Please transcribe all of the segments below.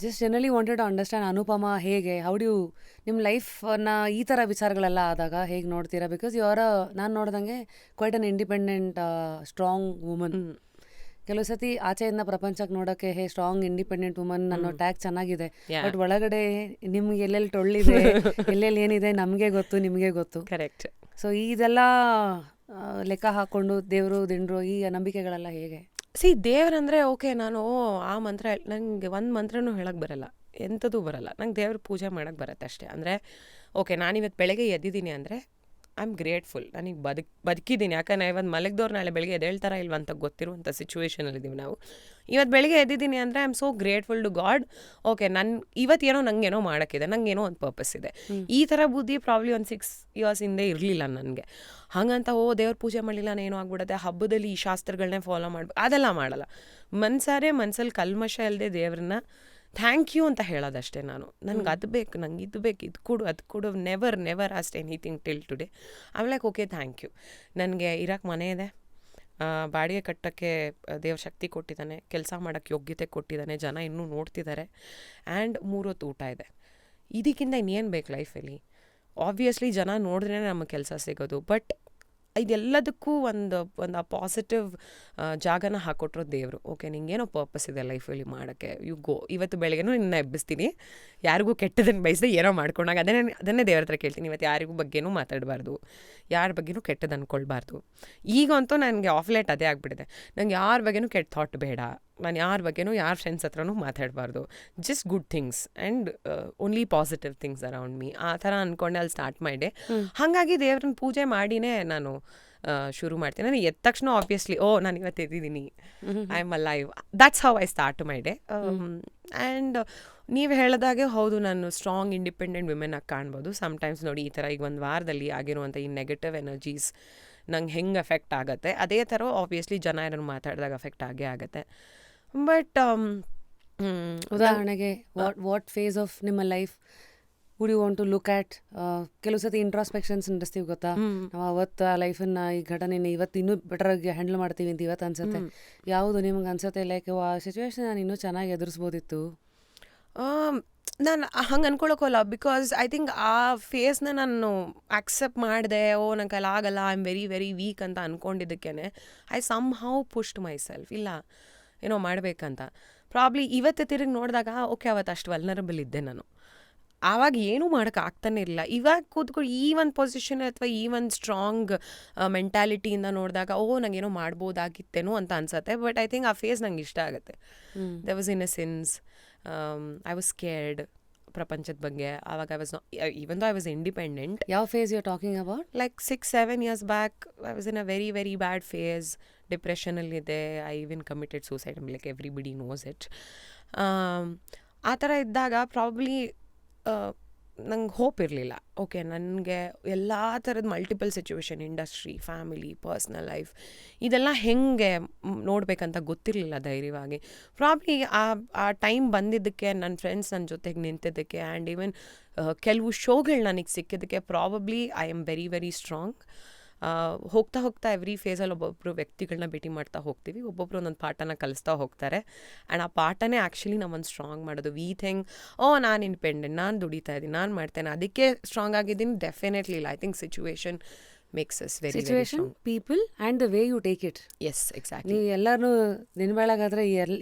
Just generally wanted to understand Anupama ಹೇಗೆ ನಿಮ್ಮ ಲೈಫನ್ನ ಈ ಥರ ವಿಚಾರಗಳೆಲ್ಲ ಆದಾಗ ಹೇಗೆ ನೋಡ್ತೀರಾ? ಬಿಕಾಸ್ ನಾನು ನೋಡ್ದಂಗೆ quite an independent strong woman. ಕೆಲವು ಸತಿ ಆಚೆಯಿಂದ ಪ್ರಪಂಚಕ್ಕೆ ನೋಡೋಕ್ಕೆ ಸ್ಟ್ರಾಂಗ್ ಇಂಡಿಪೆಂಡೆಂಟ್ ವುಮನ್ ಅನ್ನೋ ಟ್ಯಾಗ್ ಚೆನ್ನಾಗಿದೆ, ಬಟ್ ಒಳಗಡೆ ನಿಮ್ಗೆ ಎಲ್ಲೆಲ್ಲಿ ಟೊಳ್ಳಿದೆ ಎಲ್ಲೆಲ್ಲಿ ಏನಿದೆ ನಮಗೆ ಗೊತ್ತು, ನಿಮಗೆ ಗೊತ್ತು. ಕರೆಕ್ಟ್. ಸೊ ಇದೆಲ್ಲ ಲೆಕ್ಕ ಹಾಕ್ಕೊಂಡು ದೇವರು ದಿಂಡ್ರು ಈ ನಂಬಿಕೆಗಳೆಲ್ಲ ಹೇಗೆ? ದೇವ್ರಂದರೆ ಓಕೆ, ನಾನು ಆ ಮಂತ್ರ ನನಗೆ ಒಂದು ಮಂತ್ರನೂ ಹೇಳಕ್ಕೆ ಬರಲ್ಲ, ಎಂಥದ್ದು ಬರಲ್ಲ. ನಂಗೆ ದೇವ್ರ ಪೂಜೆ ಮಾಡೋಕ್ಕೆ ಬರುತ್ತೆ ಅಷ್ಟೇ. ಅಂದರೆ ಓಕೆ, ನಾನಿವತ್ತು ಬೆಳಗ್ಗೆ ಎದ್ದಿದ್ದೀನಿ ಅಂದರೆ ಐ ಆಮ್ ಗ್ರೇಟ್ಫುಲ್, ನನಗೆ ಬದುಕಿದ್ದೀನಿ. ಯಾಕಂದರೆ ಇವತ್ತು ಮಲಗಿದವ್ರು ನಾಳೆ ಬೆಳಗ್ಗೆ ಎದ್ದೇಳ್ತಾರ ಇಲ್ವ ಅಂತ ಗೊತ್ತಿರುವಂಥ ಸಿಚುವೇಷನಲ್ಲಿದ್ದೀವಿ ನಾವು. ಇವತ್ತು ಬೆಳಗ್ಗೆ ಎದ್ದಿದ್ದೀನಿ ಅಂದರೆ I am so grateful to God. Okay, ಇವತ್ತೇನೋ ನನಗೇನೋ ಮಾಡೋಕ್ಕಿದೆ, ನನಗೇನೋ ಒಂದು ಪರ್ಪಸ್ ಇದೆ. ಈ ಥರ ಬುದ್ಧಿ ಪ್ರಾಬ್ಲಿ ಒಂದು 6 years ಹಿಂದೆ ಇರಲಿಲ್ಲ ನನಗೆ. ಹಾಗಂತ ದೇವ್ರ ಪೂಜೆ ಮಾಡಲಿಲ್ಲ ಏನೋ ಆಗ್ಬಿಡುತ್ತೆ, ಹಬ್ಬದಲ್ಲಿ ಈ ಶಾಸ್ತ್ರಗಳನ್ನೇ ಫಾಲೋ ಮಾಡ್ಬೇಕು, ಅದೆಲ್ಲ ಮಾಡಲ್ಲ. ಮನ್ಸಲ್ಲಿ ಕಲ್ಮಶ ಇಲ್ಲದೆ ದೇವ್ರನ್ನ ಥ್ಯಾಂಕ್ ಯು ಅಂತ ಹೇಳೋದಷ್ಟೇ ನಾನು. ನನಗೆ ಅದು ಬೇಕು, ನಂಗೆ ಇದು ಬೇಕು, ಇದು ಕೊಡು. Never asked anything till today. I'm like okay thank you. ನನಗೆ ಇರೋಕ್ಕೆ ಮನೆ ಇದೆ, ಬಾಡಿಗೆ ಕಟ್ಟೋಕ್ಕೆ ದೇವ್ರ ಶಕ್ತಿ ಕೊಟ್ಟಿದ್ದಾನೆ, ಕೆಲಸ ಮಾಡೋಕ್ಕೆ ಯೋಗ್ಯತೆ ಕೊಟ್ಟಿದ್ದಾನೆ, ಜನ ಇನ್ನೂ ನೋಡ್ತಿದ್ದಾರೆ, ಆ್ಯಂಡ್ 3 ಹೊತ್ತು ಊಟ ಇದೆ. ಇದಕ್ಕಿಂತ ಇನ್ನೇನು ಬೇಕು ಲೈಫಲ್ಲಿ? ಆಬ್ವಿಯಸ್ಲಿ ಜನ ನೋಡಿದ್ರೆ ನಮಗೆ ಕೆಲಸ ಸಿಗೋದು, ಬಟ್ ಇದೆಲ್ಲದಕ್ಕೂ ಒಂದು ಪಾಸಿಟಿವ್ ಜಾಗನ ಹಾಕೊಟ್ರೋ ದೇವರು. ಓಕೆ, ನಿಂಗೇನೋ ಪರ್ಪಸ್ ಇದೆ ಲೈಫಲ್ಲಿ ಮಾಡೋಕ್ಕೆ, ಯು ಗೋ. ಇವತ್ತು ಬೆಳಗ್ಗೆನೂ ನಿನ್ನ ಎಬ್ಬಿಸ್ತೀನಿ, ಯಾರಿಗೂ ಕೆಟ್ಟದನ್ನು ಬಯಸದೆ ಏನೋ ಮಾಡ್ಕೊಂಡಾಗ ಅದನ್ನೇ ದೇವ್ರ ಹತ್ರ ಕೇಳ್ತೀನಿ. ಇವತ್ತು ಯಾರಿಗೂ ಬಗ್ಗೆನೂ ಮಾತಾಡಬಾರ್ದು, ಯಾರ ಬಗ್ಗೆನೂ ಕೆಟ್ಟದ್ದು ಅಂದ್ಕೊಳ್ಬಾರ್ದು. ಈಗಂತೂ ನನಗೆ ಆಫ್ ಲೇಟ್ ಅದೇ ಆಗಿಬಿಟ್ಟಿದೆ. ನಂಗೆ ಯಾರ ಬಗ್ಗೆನೂ ಕೆಟ್ಟ ಥಾಟ್ ಬೇಡ, ನಾನು ಯಾರ ಬಗ್ಗೆನೂ ಯಾರ ಫ್ರೆಂಡ್ಸ್ ಹತ್ರನೂ ಮಾತಾಡಬಾರ್ದು. Just good things and only positive things around me, ಆ ಥರ ಅಂದ್ಕೊಂಡೆ ಅಲ್ಲಿ ಸ್ಟಾರ್ಟ್ ಮಾಡಿದೆ. ಹಾಗಾಗಿ ದೇವ್ರನ್ನ ಪೂಜೆ ಮಾಡಿನೇ ನಾನು ಶುರು ಮಾಡ್ತೀನಿ. ನಾನು ಎದ್ದ ತಕ್ಷಣ ಆಬ್ವಿಯಸ್ಲಿ ನಾನು ಇವತ್ತು ಎದ್ದಿದ್ದೀನಿ, I am alive, that's how I start my day. And ನೀವು ಹೇಳಿದಾಗೆ ಹೌದು, ನಾನು ಸ್ಟ್ರಾಂಗ್ ಇಂಡಿಪೆಂಡೆಂಟ್ ವಿಮೆನ್ ಆಗಿ ಕಾಣ್ಬೋದು. ಸಮ್ಟೈಮ್ಸ್ ನೋಡಿ, ಈ ಥರ ಈಗ ಒಂದು ವಾರದಲ್ಲಿ ಆಗಿರುವಂಥ ಈ ನೆಗೆಟಿವ್ ಎನರ್ಜೀಸ್ ನಂಗೆ ಹೆಂಗೆ ಎಫೆಕ್ಟ್ ಆಗುತ್ತೆ, ಅದೇ ಥರ ಆಬ್ವಿಯಸ್ಲಿ ಜನ ಏನಾದ್ರು ಮಾತಾಡಿದಾಗ ಎಫೆಕ್ಟ್ ಆಗೇ ಆಗುತ್ತೆ. ಬಟ್ ಉದಾಹರಣೆಗೆ ವಾಟ್ ಫೇಸ್ ಆಫ್ ನಿಮ್ಮ life would you want to look at? ಕೆಲವು ಸತಿ ಇಂಟ್ರಾಸ್ಪೆಕ್ಷನ್ಸ್ ನಡೆಸ್ತೀವಿ ಗೊತ್ತಾ, ನಾವು ಅವತ್ತು ಆ ಲೈಫನ್ನು, ಈ ಘಟನೆನ ಇವತ್ತು ಇನ್ನೂ ಬೆಟರಾಗಿ ಹ್ಯಾಂಡಲ್ ಮಾಡ್ತೀವಿ ಅಂತ ಇವತ್ತು ಅನ್ಸುತ್ತೆ. ಯಾವುದು ನಿಮ್ಗೆ ಅನ್ಸುತ್ತೆ ಲೈಕ್ ಆ ಸಿಚುವೇಶನ್ ನಾನು ಇನ್ನೂ ಚೆನ್ನಾಗಿ ಎದುರಿಸ್ಬೋದಿತ್ತು? ನಾನು ಹಂಗೆ ಅನ್ಕೊಳಕೋಲ್ಲ, ಬಿಕಾಸ್ ಐ ಥಿಂಕ್ ಆ ಫೇಸ್ನ ನಾನು ಆಕ್ಸೆಪ್ಟ್ ಮಾಡಿದೆ. ನನ್ನ ಕೈಲಿ ಆಗಲ್ಲ, I am very very weak ಅಂತ ಅಂದ್ಕೊಂಡಿದ್ದಕ್ಕೇ I somehow pushed myself, ಇಲ್ಲ ಏನೋ ಮಾಡಬೇಕಂತ. ಪ್ರಾಬ್ಲಿ ಇವತ್ತು ತಿರುಗಿ ನೋಡಿದಾಗ ಓಕೆ, ಅವತ್ತು ಅಷ್ಟು ವಲ್ನರಬಲ್ ಇದ್ದೆ ನಾನು. ಆವಾಗ ಏನೂ ಮಾಡೋಕ್ಕೆ ಆಗ್ತಾನೆ ಇರಲಿಲ್ಲ. ಇವಾಗ ಕೂತ್ಕೊಂಡು ಈ ಒಂದು ಪೊಸಿಷನ್ ಅಥವಾ ಈ ಒಂದು ಸ್ಟ್ರಾಂಗ್ ಮೆಂಟ್ಯಾಲಿಟಿಯಿಂದ ನೋಡಿದಾಗ ನಂಗೇನೋ ಮಾಡ್ಬೋದಾಗಿತ್ತೇನೋ ಅಂತ ಅನ್ಸುತ್ತೆ. ಬಟ್ ಐ ಥಿಂಕ್ ಆ ಫೇಸ್ ನಂಗೆ ಇಷ್ಟ ಆಗುತ್ತೆ. There was innocence, I was scared ಪ್ರಪಂಚದ ಬಗ್ಗೆ. ಆವಾಗ I was even though I was independent. ಯಾವ phase you are talking about? Like 6-7 years back I was in a very very bad phase. ಡಿಪ್ರೆಷನಲ್ಲಿದೆ. I even committed suicide, like everybody knows it. ಆ ಥರ ಇದ್ದಾಗ probably ನಂಗೆ hope ಇರಲಿಲ್ಲ. Okay, ನನಗೆ ಎಲ್ಲ ಥರದ multiple situation, industry, family, personal life, ಇದೆಲ್ಲ ಹೆಂಗೆ ನೋಡಬೇಕಂತ ಗೊತ್ತಿರಲಿಲ್ಲ ಧೈರ್ಯವಾಗಿ. ಪ್ರಾಬ್ಲಿ ಆ ಟೈಮ್ ಬಂದಿದ್ದಕ್ಕೆ, ನನ್ನ ಫ್ರೆಂಡ್ಸ್ ನನ್ನ ಜೊತೆಗೆ ನಿಂತಿದ್ದಕ್ಕೆ, ಆ್ಯಂಡ್ ಈವನ್ ಕೆಲವು ಶೋಗಳು ನನಗೆ ಸಿಕ್ಕಿದ್ದಕ್ಕೆ probably I am very very strong. ಹೋಗ್ತಾ ಹೋಗ್ತಾ ಎವ್ರಿ ಫೇಸಲ್ಲಿ ಒಬ್ಬೊಬ್ಬರು ವ್ಯಕ್ತಿಗಳನ್ನ ಭೇಟಿ ಮಾಡ್ತಾ ಹೋಗ್ತೀವಿ, ಒಬ್ಬೊಬ್ಬರು ಒಂದೊಂದು ಪಾಠನ ಕಲಿಸ್ತಾ ಹೋಗ್ತಾರೆ. ಆ್ಯಂಡ್ ಆ ಪಾಠನೇ ಆ್ಯಕ್ಚುಲಿ ನಮ್ಮನ್ನು ಸ್ಟ್ರಾಂಗ್ ಮಾಡೋದು. ವಿ ಥಿಂಕ್ ನಾನು ಇಂಡಿಪೆಂಡೆಂಟ್, ನಾನು ದುಡಿತಾ ಇದ್ದೀನಿ, ನಾನು ಮಾಡ್ತೇನೆ, ಅದಕ್ಕೆ ಸ್ಟ್ರಾಂಗ್ ಆಗಿದ್ದೀನಿ. ಡೆಫಿನೆಟ್ಲಿ ಇಲ್ಲ. I think situation makes us very situation, people and the way you take it. Yes, exactly. ನೀವು ಎಲ್ಲರೂ ದಿನಬೆಳಗಾದ್ರೆ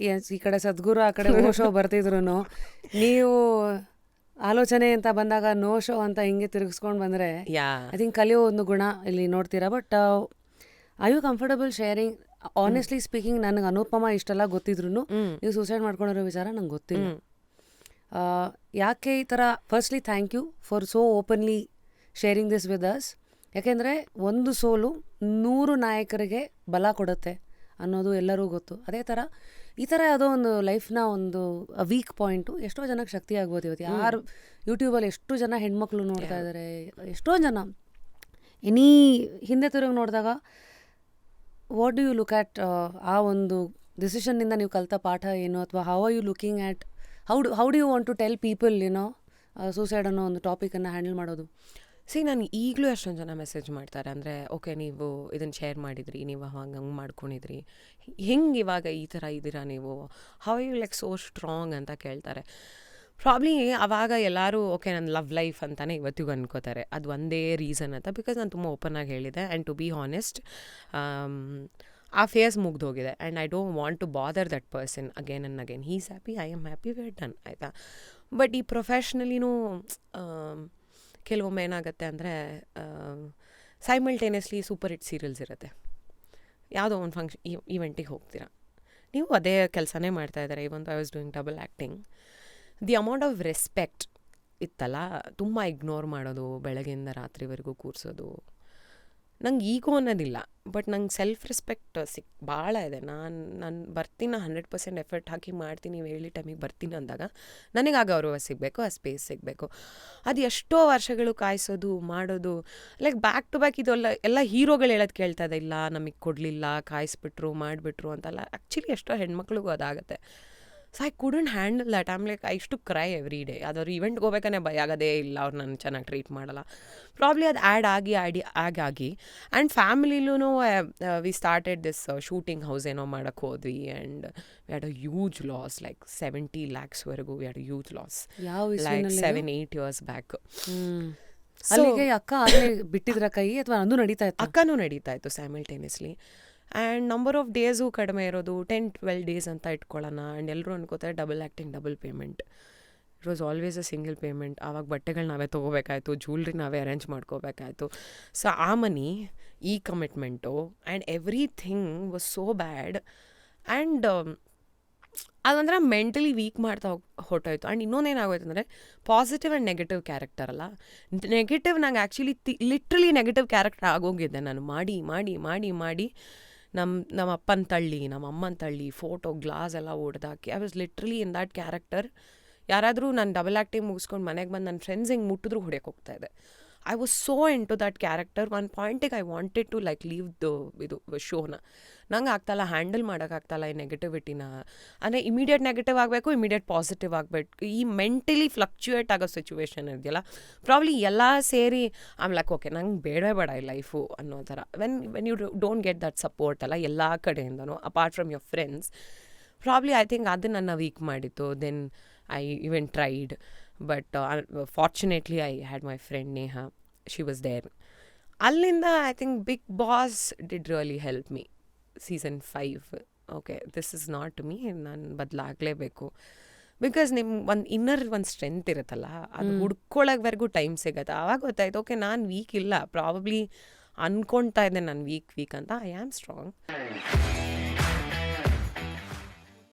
ಈ ಕಡೆ ಸದ್ಗುರು, ಆ ಕಡೆ ಓಶೋ ಬರ್ತಿದ್ರು, ನೀವು ಆಲೋಚನೆ ಅಂತ ಬಂದಾಗ ನೋ ಶೋ ಅಂತ ಹಿಂಗೆ ತಿರುಗಿಸ್ಕೊಂಡು ಬಂದರೆ ಐ ಥಿಂಕ್ ಕಲಿಯೋ ಒಂದು ಗುಣ ಇಲ್ಲಿ ನೋಡ್ತೀರಾ. But I you comfortable sharing? Honestly speaking, ನನಗೆ ಅನುಪಮ ಇಷ್ಟೆಲ್ಲ ಗೊತ್ತಿದ್ರು ನೀವು ಸೂಸೈಡ್ ಮಾಡ್ಕೊಂಡಿರೋ ವಿಚಾರ ನಂಗೆ ಗೊತ್ತಿಲ್ಲ. ಯಾಕೆ ಈ ಥರ? Firstly thank you for so openly sharing this with us. ಯಾಕೆಂದರೆ ಒಂದು ಸೋಲು 100 ನಾಯಕರಿಗೆ ಬಲ ಕೊಡುತ್ತೆ ಅನ್ನೋದು ಎಲ್ಲರಿಗೂ ಗೊತ್ತು. ಅದೇ ಥರ ಈ ಥರ ಯಾವುದೋ ಒಂದು ಲೈಫ್ನ ಒಂದು ವೀಕ್ ಪಾಯಿಂಟು ಎಷ್ಟೋ ಜನಕ್ಕೆ ಶಕ್ತಿ ಆಗ್ಬೋದು. ಇವತ್ತು ಯಾರು ಯೂಟ್ಯೂಬಲ್ಲಿ ಎಷ್ಟು ಜನ ಹೆಣ್ಮಕ್ಳು ನೋಡ್ತಾ ಇದ್ದಾರೆ, ಎಷ್ಟೋ ಜನ ಹಿಂದೆ ತಿರುಗಿ ನೋಡಿದಾಗ what do you look at? ಆ ಒಂದು ಡಿಸಿಷನ್ನಿಂದ ನೀವು ಕಲಿತ ಪಾಠ ಏನು, ಅಥವಾ how are you looking at, how do you want to tell people suicide ಅನ್ನೋ ಒಂದು ಟಾಪಿಕನ್ನು ಹ್ಯಾಂಡಲ್ ಮಾಡೋದು? ನಾನು ಈಗಲೂ ಎಷ್ಟೊಂದು ಜನ ಮೆಸೇಜ್ ಮಾಡ್ತಾರೆ. ಅಂದರೆ ಓಕೆ ನೀವು ಇದನ್ನು ಶೇರ್ ಮಾಡಿದ್ರಿ, ನೀವು ಹಂಗೆ ಮಾಡ್ಕೊಂಡಿದ್ರಿ, ಹೆಂಗೆ ಇವಾಗ ಈ ಥರ ಇದ್ದೀರಾ ನೀವು, how you like so strong ಅಂತ ಕೇಳ್ತಾರೆ. ಪ್ರಾಬ್ಲಿ ಆವಾಗ ಎಲ್ಲರೂ ಓಕೆ ನನ್ನ ಲವ್ ಲೈಫ್ ಅಂತಲೇ ಇವತ್ತಿಗೂ ಅನ್ಕೋತಾರೆ. ಅದು ಒಂದೇ ರೀಸನ್ ಅಂತ. ಬಿಕಾಸ್ ನಾನು ತುಂಬ ಓಪನ್ ಆಗಿ ಹೇಳಿದೆ. ಆ್ಯಂಡ್ ಟು ಬಿ ಹಾನೆಸ್ಟ್, ಆ ಫೇಸ್ ಮುಗ್ದೋಗಿದೆ. And I don't want to bother that person again and again. He is happy, I am happy, we are done, ಆಯಿತಾ. ಬಟ್ ಈ ಪ್ರೊಫೆಷ್ನಲಿನೂ ಕೆಲವೊಮ್ಮೆ ಏನಾಗುತ್ತೆ ಅಂದರೆ ಸೈಮಲ್ಟೇನಿಯಸ್ಲಿ ಸೂಪರ್ ಹಿಟ್ ಸೀರಿಯಲ್ಸ್ ಇರುತ್ತೆ. ಯಾವುದೋ ಒಂದು ಈವೆಂಟಿಗೆ ಹೋಗ್ತೀರಾ, ನೀವು ಅದೇ ಕೆಲಸನೇ ಮಾಡ್ತಾಯಿದ್ದಾರೆ. Even I was doing double acting. The amount of respect ಇತ್ತಲ್ಲ, ತುಂಬ ಇಗ್ನೋರ್ ಮಾಡೋದು, ಬೆಳಗ್ಗೆಯಿಂದ ರಾತ್ರಿವರೆಗೂ ಕೂರಿಸೋದು. ನಂಗೆ ಈಗೋ ಅನ್ನೋದಿಲ್ಲ, ಬಟ್ ನಂಗೆ ಸೆಲ್ಫ್ ರೆಸ್ಪೆಕ್ಟ್ ಭಾಳ ಇದೆ. ನಾನು ಬರ್ತೀನಿ, 100% ಎಫರ್ಟ್ ಹಾಕಿ ಮಾಡ್ತೀನಿ, ಹೇಳಿ ಟೈಮಿಗೆ ಬರ್ತೀನಿ ಅಂದಾಗ ನನಗೆ ಆ ಗೌರವ ಸಿಗಬೇಕು, ಆ ಸ್ಪೇಸ್ ಸಿಗಬೇಕು. ಅದು ಎಷ್ಟೋ ವರ್ಷಗಳು ಕಾಯಿಸೋದು ಮಾಡೋದು, ಲೈಕ್ ಬ್ಯಾಕ್ ಟು ಬ್ಯಾಕ್ ಇದೆಲ್ಲ ಎಲ್ಲ ಹೀರೋಗಳು ಹೇಳೋದು ಕೇಳ್ತಾ ಇದೆ. ಇಲ್ಲ ನಮಗೆ ಕೊಡಲಿಲ್ಲ, ಕಾಯಿಸ್ಬಿಟ್ರು, ಮಾಡಿಬಿಟ್ರು ಅಂತಲ್ಲ. ಆ್ಯಕ್ಚುಲಿ ಎಷ್ಟೋ ಹೆಣ್ಮಕ್ಳಿಗೂ ಅದಾಗುತ್ತೆ. So I couldn't handle that. Um like I to cry every day. ಅದಾದ್ರು ಇವೆಂಟ್ಗೆ ಹೋಗ್ಬೇಕಾನೆ ಭಯ ಆಗೋದೇ ಇಲ್ಲ, ಅವ್ರು ನನ್ನ ಚೆನ್ನಾಗಿ ಟ್ರೀಟ್ ಮಾಡಲ್ಲ. ಪ್ರಾಬ್ಲಿ ಅದು ಆ್ಯಡ್ ಆಗಿ ಆ್ಯಂಡ್ ಫ್ಯಾಮಿಲಿಲೂ we started this shooting house ಏನೋ ಮಾಡೋಕ್ಕೆ ಹೋದ್ವಿ. And we had a huge loss, like 70 lakhsವರೆಗೂ we had a huge loss, like 7-8 years back. ಅಲ್ಲಿಗೆ ಅಕ್ಕ ಆಗಲೇ ಬಿಟ್ಟಿದ್ರ ಕೈ, ಅಥವಾ ಅದು ನಡೀತಾ ಇತ್ತು? ಅಕ್ಕನೂ ನಡೀತಾ ಇತ್ತು simultaneously. And number of days ಕಡಿಮೆ ಇರೋದು, 10-12 days ಅಂತ ಇಟ್ಕೊಳ್ಳೋಣ. ಆ್ಯಂಡ್ ಎಲ್ಲರೂ ಅನ್ಕೋತಾರೆ double acting, double payment. It was always a single payment. ಆವಾಗ ಬಟ್ಟೆಗಳು ನಾವೇ ತೊಗೋಬೇಕಾಯ್ತು, ಜ್ಯುವೆಲ್ರಿ ನಾವೇ ಅರೇಂಜ್ ಮಾಡ್ಕೋಬೇಕಾಯ್ತು. ಸೊ ಆ ಮನಿ, ಈ commitment and everything was so bad. And ಅದಂದ್ರೆ ಮೆಂಟಲಿ ವೀಕ್ ಮಾಡ್ತಾ ಹೊಟ್ಟೋಯ್ತು. ಆ್ಯಂಡ್ ಇನ್ನೊಂದೇನಾಗೋಯ್ತು ಅಂದರೆ ಪಾಸಿಟಿವ್ ಆ್ಯಂಡ್ ನೆಗೆಟಿವ್ ಕ್ಯಾರೆಕ್ಟರ್ ಅಲ್ಲ. ನೆಗೆಟಿವ್ ನಂಗೆ ಆ್ಯಕ್ಚುಲಿ ಲಿಟ್ರಲಿ ನೆಗೆಟಿವ್ ಕ್ಯಾರೆಕ್ಟರ್ ಆಗೋಗಿದ್ದೆ ನಾನು. ಮಾಡಿ ನಮ್ಮ ಅಪ್ಪನ ತಳ್ಳಿ, ನಮ್ಮ ಅಮ್ಮನ ತಳ್ಳಿ, ಫೋಟೋ ಗ್ಲಾಸ್ ಎಲ್ಲ ಹೊಡೆದಾಕಿ I was literally in that character. ಯಾರಾದರೂ ನಾನು ಡಬಲ್ ಆ್ಯಕ್ಟಿಂಗ್ ಮುಗಿಸ್ಕೊಂಡು ಮನೆಗೆ ಬಂದು ನನ್ನ ಫ್ರೆಂಡ್ಸ್ ಹಿಂಗೆ ಮುಟ್ಟಿದ್ರು ಹೊಡೆಯೋಕೆ ಹೋಗ್ತಾಯಿದ್ದೆ. I was so into that character. One ಪಾಯಿಂಟಿಗೆ I wanted to like leave ಇದು ಶೋನ. ನಂಗೆ ಆಗ್ತಾಯಿಲ್ಲ, ಹ್ಯಾಂಡಲ್ ಮಾಡೋಕ್ಕಾಗ್ತಾಯಿಲ್ಲ ಈ ನೆಗೆಟಿವಿಟಿನ. ಅಂದರೆ ಇಮಿಡಿಯೇಟ್ ನೆಗೆಟಿವ್ ಆಗಬೇಕು, ಇಮಿಡಿಯೇಟ್ ಪಾಸಿಟಿವ್ ಆಗಬೇಕು. ಈ ಮೆಂಟಲಿ ಫ್ಲಕ್ಚುಯೇಟ್ ಆಗೋ ಸಿಚುವೇಶನ್ ಇದೆಯಲ್ಲ, ಪ್ರಾಬ್ಲಿ ಎಲ್ಲ ಸೇರಿ ಆಮ್ ಲೈಕ್ ಓಕೆ ನಂಗೆ ಬೇಡ ಈ ಲೈಫು ಅನ್ನೋ ಥರ. When you don't get that support ಅಲ್ಲ ಎಲ್ಲ ಕಡೆಯಿಂದನೂ, apart from your friends, probably I think ಅದು ನನ್ನ ವೀಕ್ ಮಾಡಿತ್ತು. Then I even tried, but fortunately I had my friend Neha, she was there. ಅಲ್ಲಿಂದ I think Big Boss did really help me. Season 5, okay this is not me, ನಾನು ಬದಲಾಗಲೇಬೇಕು. Because ಒಂದು inner ಒಂದು strength ಇರುತ್ತಲ್ಲ, ಅದು ಹುಡ್ಕೊಳ್ಳೋವರೆಗೂ time ಸಿಗುತ್ತೆ. ಆವಾಗ ಗೊತ್ತಾಯ್ತು ಓಕೆ ನಾನು ವೀಕ್ ಇಲ್ಲ, ಪ್ರಾಬಬ್ಲಿ ಅನ್ಕೊಳ್ತಾ ಇದ್ದೆ ನಾನು ವೀಕ್ ಅಂತ. I am strong.